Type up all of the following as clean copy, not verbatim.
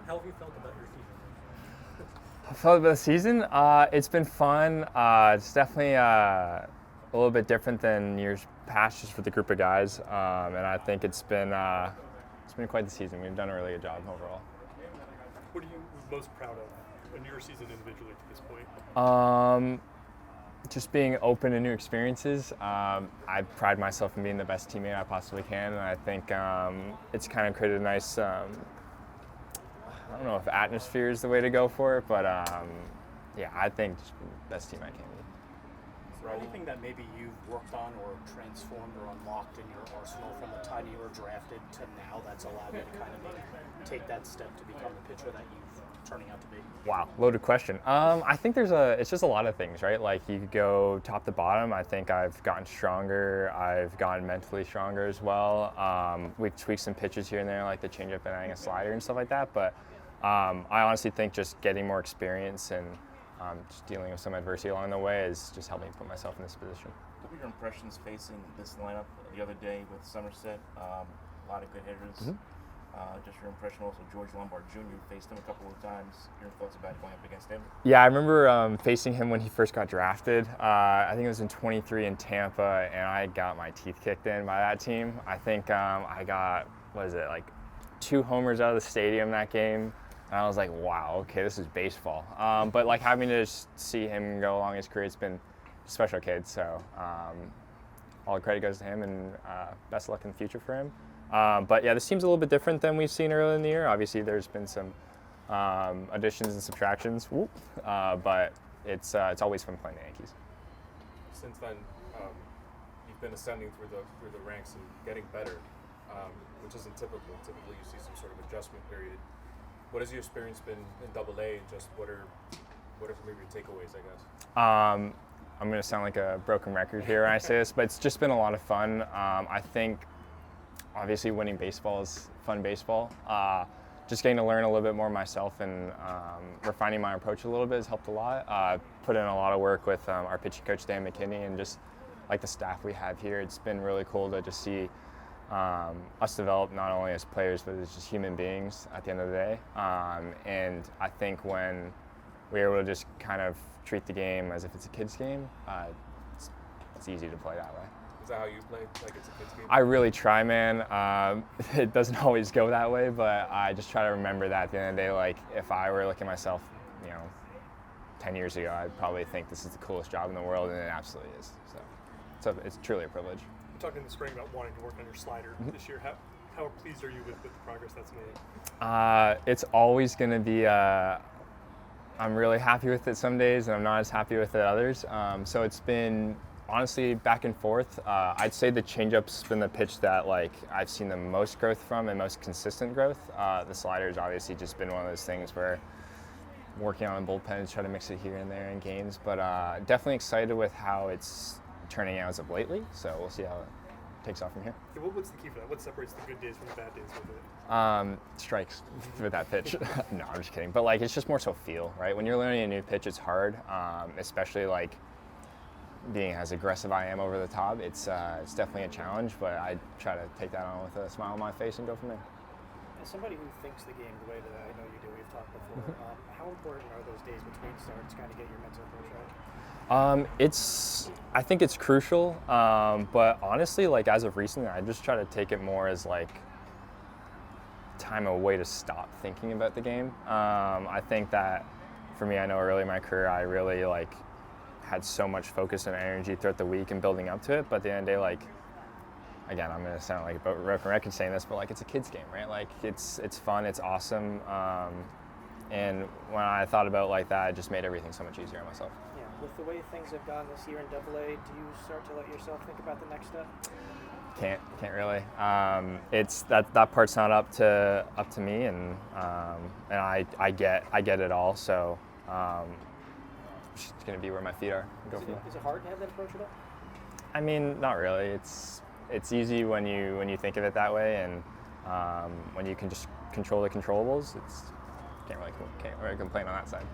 How have you felt about your season? I felt about the season. It's been fun. It's definitely a little bit different than years past, just with a group of guys, and I think it's been quite the season. We've done a really good job overall. What are you most proud of in your season individually to this point? Just being open to new experiences. I pride myself in being the best teammate I possibly can, and I think it's kind of created a nice. I don't know if atmosphere is the way to go for it, but yeah, I think just the best team I can be. Is there anything that maybe you've worked on or transformed or unlocked in your arsenal from the time you were drafted to now that's allowed you to kind of maybe take that step to become the pitcher that you've turning out to be? Wow, loaded question. I think it's just a lot of things, right? Like you could go top to bottom. I think I've gotten stronger. I've gotten mentally stronger as well. We've tweaked some pitches here and there, like the changeup and adding a slider and stuff like that. But I honestly think just getting more experience and just dealing with some adversity along the way has just helped me put myself in this position. What were your impressions facing this lineup the other day with Somerset? A lot of good hitters. Mm-hmm. Just your impression also, George Lombard Jr. faced him a couple of times. Your thoughts about going up against him? Yeah, I remember facing him when he first got drafted. I think it was in 23 in Tampa, and I got my teeth kicked in by that team. I think I got, like 2 homers out of the stadium that game. And I was like, wow, okay, this is baseball. But like having to just see him go along his career, it's been a special kid. So all the credit goes to him, and best of luck in the future for him. But yeah, this team's a little bit different than we've seen earlier in the year. Obviously, there's been some additions and subtractions, but it's always fun playing the Yankees. Since then, you've been ascending through the ranks and getting better, which isn't typical. Typically, you see some sort of adjustment period. What has your experience been in Double A, and just what are maybe your takeaways, I guess? I'm going to sound like a broken record here when I say this, but it's just been a lot of fun. I think obviously winning baseball is fun baseball. Just getting to learn a little bit more myself and refining my approach a little bit has helped a lot. Put in a lot of work with our pitching coach, Dan McKinney, and just like the staff we have here. It's been really cool to just see us develop not only as players, but as just human beings at the end of the day. And I think when we're able to just kind of treat the game as if it's a kid's game, it's easy to play that way. Is that how you play? Like it's a kid's game? I really try, man. It doesn't always go that way, but I just try to remember that at the end of the day. Like if I were looking at myself, 10 years ago, I'd probably think this is the coolest job in the world, and it absolutely is. So it's truly a privilege. You talked in the spring about wanting to work on your slider this year. How pleased are you with the progress that's made? It's always going to be. I'm really happy with it some days, and I'm not as happy with it others. So it's been honestly back and forth. I'd say the changeup's been the pitch that I've seen the most growth from and most consistent growth. The slider's obviously just been one of those things where working on the bullpen, try to mix it here and there in games, but definitely excited with how it's turning out as of lately. So we'll see how it takes off from here. Yeah, what's the key for that? What separates the good days from the bad days with it? Strikes with that pitch. No, I'm just kidding. But it's just more so feel, right? When you're learning a new pitch, it's hard, especially being as aggressive I am over the top. It's definitely a challenge, but I try to take that on with a smile on my face and go from there. As somebody who thinks the game the way that I know you do, we've talked before, how important are those days between starts to kind of get your mental approach right? I think it's crucial, but honestly, as of recently, I just try to take it more as time away to stop thinking about the game. I think that for me, I know early in my career, I really had so much focus and energy throughout the week and building up to it, but at the end of the day, again, I'm gonna sound like a broken record saying this, but it's a kid's game, right? It's fun, it's awesome, and when I thought about it that, it just made everything so much easier on myself. Yeah, with the way things have gone this year in Double A, do you start to let yourself think about the next step? Can't really. It's that part's not up to me, and I get it all. So it's gonna be where my feet are. Is it hard to have that approach at all? I mean, not really. It's easy when you think of it that way, and when you can just control the controllables. Can't really complain on that side.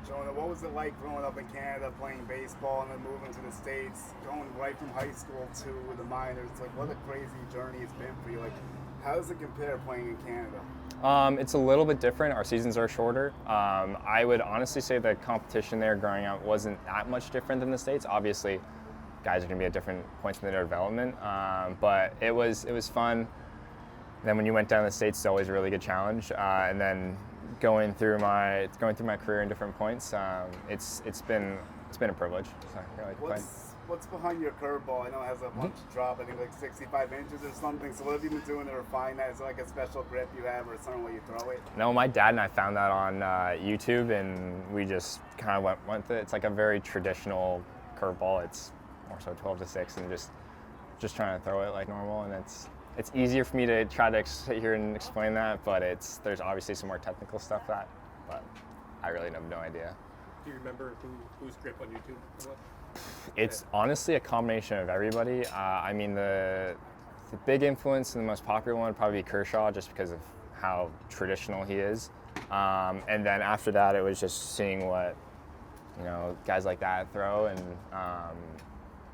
Jonah, what was it like growing up in Canada, playing baseball, and then moving to the States, going right from high school to the minors? What a crazy journey it's been for you. How does it compare playing in Canada? It's a little bit different. Our seasons are shorter. I would honestly say the competition there growing up wasn't that much different than the States. Obviously, guys are going to be at different points in their development, but it was fun. Then when you went down to the States, it's always a really good challenge. And then going through my career in different points, it's been a privilege. So I really complain. What's behind your curveball? I know it has a bunch of drop, I think like 65 inches or something. So what have you been doing to refine that? Is it like a special grip you have or something where you throw it? No, my dad and I found that on YouTube, and we just kind of went with it. It's like a very traditional curveball. It's more so 12 to 6, and just trying to throw it like normal. And it's easier for me to try to sit here and explain that, but there's obviously some more technical stuff but I really have no idea. Do you remember whose grip on YouTube it was? It's honestly a combination of everybody. I mean, the big influence and the most popular one would probably be Kershaw, just because of how traditional he is. And then after that, it was just seeing what guys like that throw and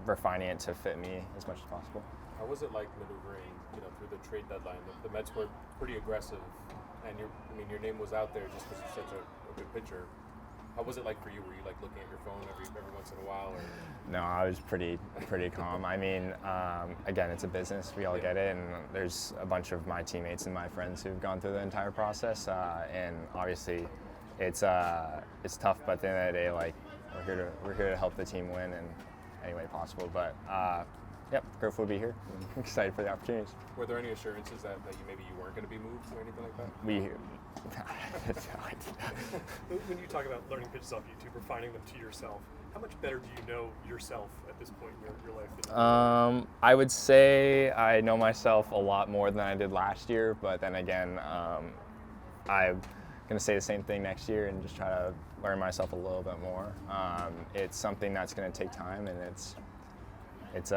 refining it to fit me as much as possible. How was it like maneuvering, through the trade deadline? The Mets were pretty aggressive, and your name was out there just because you're such a good pitcher. How was it like for you? Were you like looking at your phone every once in a while? Or? No, I was pretty calm. I mean, again, it's a business. We all get it, and there's a bunch of my teammates and my friends who've gone through the entire process. And obviously, it's tough. But at the end of the day, like we're here to help the team win in any way possible. But yep, grateful to be here. I'm excited for the opportunities. Were there any assurances that maybe you weren't going to be moved or anything like that? When you talk about learning pitches off YouTube, refining them to yourself, how much better do you know yourself at this point in your life? Than I would say I know myself a lot more than I did last year, but then again, I'm going to say the same thing next year and just try to learn myself a little bit more. It's something that's going to take time, and it's that's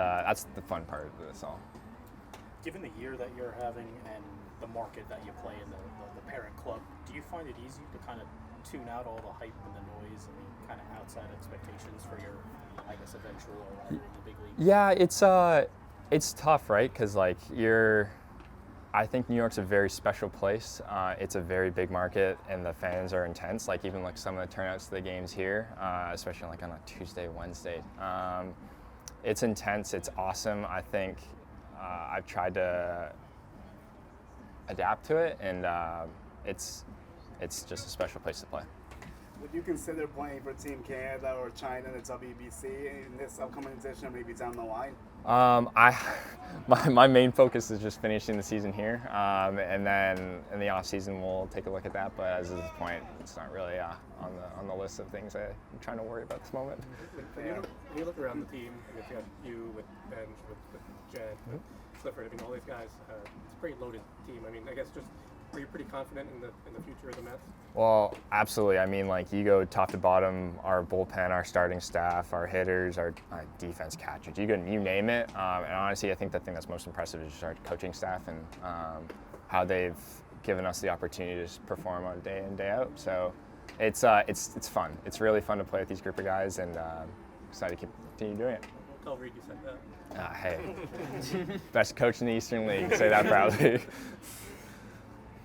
the fun part of this all. Given the year that you're having and the market that you play in the parent club, do you find it easy to kind of tune out all the hype and the noise and the kind of outside expectations for your, I guess, eventual arrival in the big leagues? Yeah, it's tough, right? Because I think New York's a very special place. It's a very big market, and the fans are intense. Like even some of the turnouts to the games here, especially on a Tuesday, Wednesday. It's intense. It's awesome. I think I've tried to adapt to it, and it's just a special place to play. Would you consider playing for Team Canada or China in the WBC in this upcoming edition, or maybe down the line? My main focus is just finishing the season here, and then in the off season we'll take a look at that. But as of this point, it's not really on the list of things I'm trying to worry about at this moment. When you look around the team, I guess you have you with Benj, with Jed, with Clifford. I mean, all these guys. It's a pretty loaded team. I mean, I guess are you pretty confident in the future of the Mets? Well, absolutely. I mean, you go top to bottom, our bullpen, our starting staff, our hitters, our defense catchers, you name it. And honestly, I think the thing that's most impressive is just our coaching staff and how they've given us the opportunity to just perform on day in, day out. So it's fun. It's really fun to play with these group of guys, and excited to continue doing it. Tell Reed you said that. Hey, best coach in the Eastern League. Say that proudly.